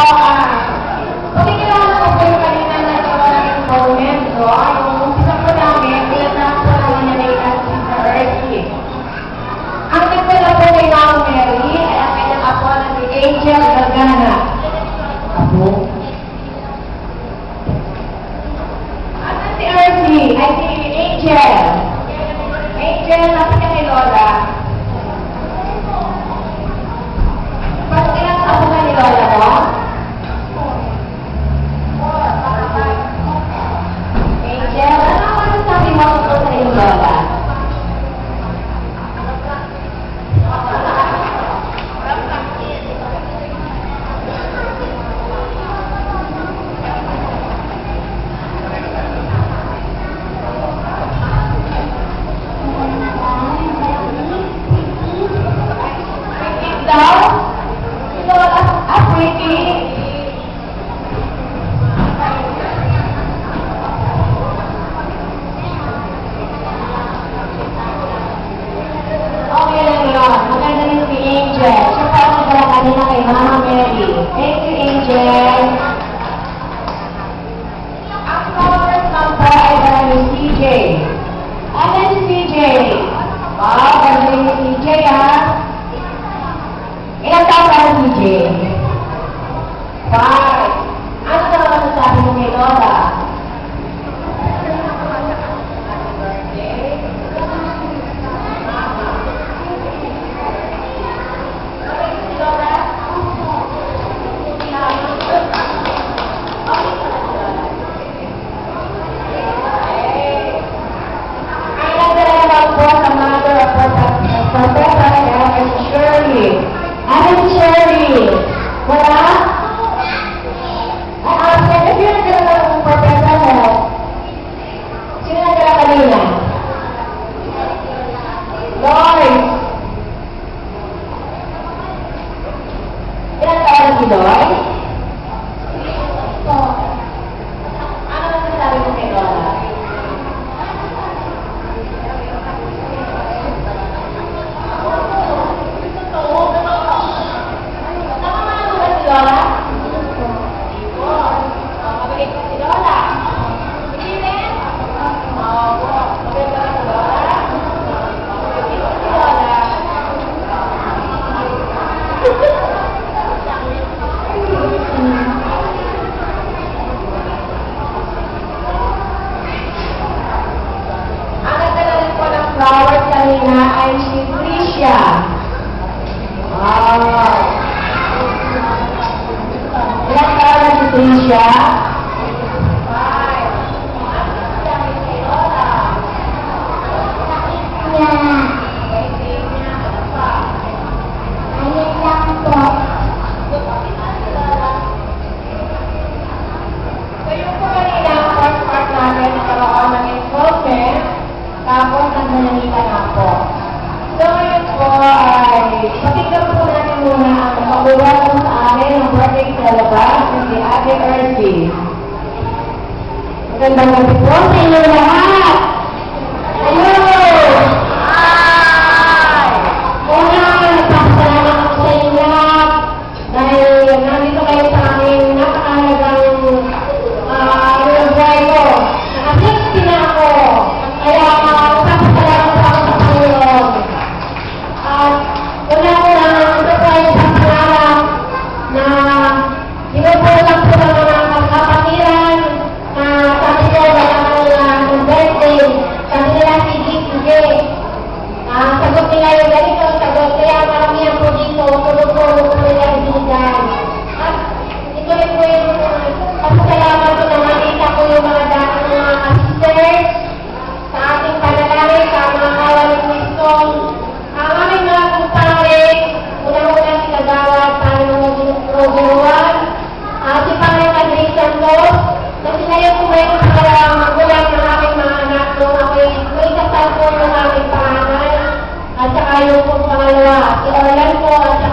Pagkikilala ko po yung kanina na ikaw ng comment, no? Yung umpisa po namin, pinatang po namin niya na ilan si Sir Erky. Ang nagpala po kay Ma'am Mary ay ang kanyang apo na si Angel Gagana. Apo? Ano si Erky? Ay si Angel. Angel, nasa ka kay Lola. Pagkilang apo ka ni Lola mo? Angel, ano ang masasabi mo tungkol sa iyong Lola? Daw? Ito, pretty. Okay lang yun. Maganda rin si Angel. Siya pa ang nagdala kanina kay Mama Mary. Thank you, Angel. Ang flowers number ay dala ni CJ. Ano si CJ? Wow, ganda ni CJ, ha? Ilang taon ka na, CJ? 5. Ano naman masasabi mo kay Lola? Happy birthday. Okay, si Lola? Ang nagdala naman po sa mother of Professor Ellen Shirley. Ellen Shirley. Wala? Ay, absent. Ano yung nagdala ng professor mo? Sino nagdala kanina? Lloyd. Ilan taon na si Lloyd? Ano masasabi mo kay Lola? Lola? Mabait ka si Lola? Hindi rin? Mabait ka si Lola? Mabait ka si Lola? Ang nagdala rin po ng flowers kanina ay si Tricia. Wow! Ilang taon na si Tricia? 5. Ano sabi kay Lola? Birthday niya. Ano pa? So yung po kanina, first part namin, nagkaroon ng involvement, tapos nagmananita na po. So ngayon po ay pakinggan po natin muna ang makuha po sa amin ng birthday celebration ng si Ate Erky. Magandang gabi po sa inyo lahat! Hello! Hi! Una, nagpapasalamat ako sa inyo dahil nandito kayo sa aming napakahalagang buhay ko. Naka-60 na ako. Kaya nagpapasalamat ako sa Panginoon. At una ko lang ito po ay isang pangarap na binubulang po ng mga kapatiran na sabi ko wala ng birthday. Sabi nila sige. Sagot nila yung ganito, sagot kaya maramihan po dito, tulog-tulog po nila ibinigan. At ito rin po yung pasalamat ko na nakita ko yung mga dating mga sisters sa ating panalangin, sa mga kawan ni Cristo. Ang aming mga kumpare, una-una si Kagawad, Panginoon Robiruan, si Panginoon Andres Santos, na sinayang kumain ko sa magulang ng aming mga anak nung ako'y may kasal po ng aming panganay, at saka yung pong pangalawa, si Orlando at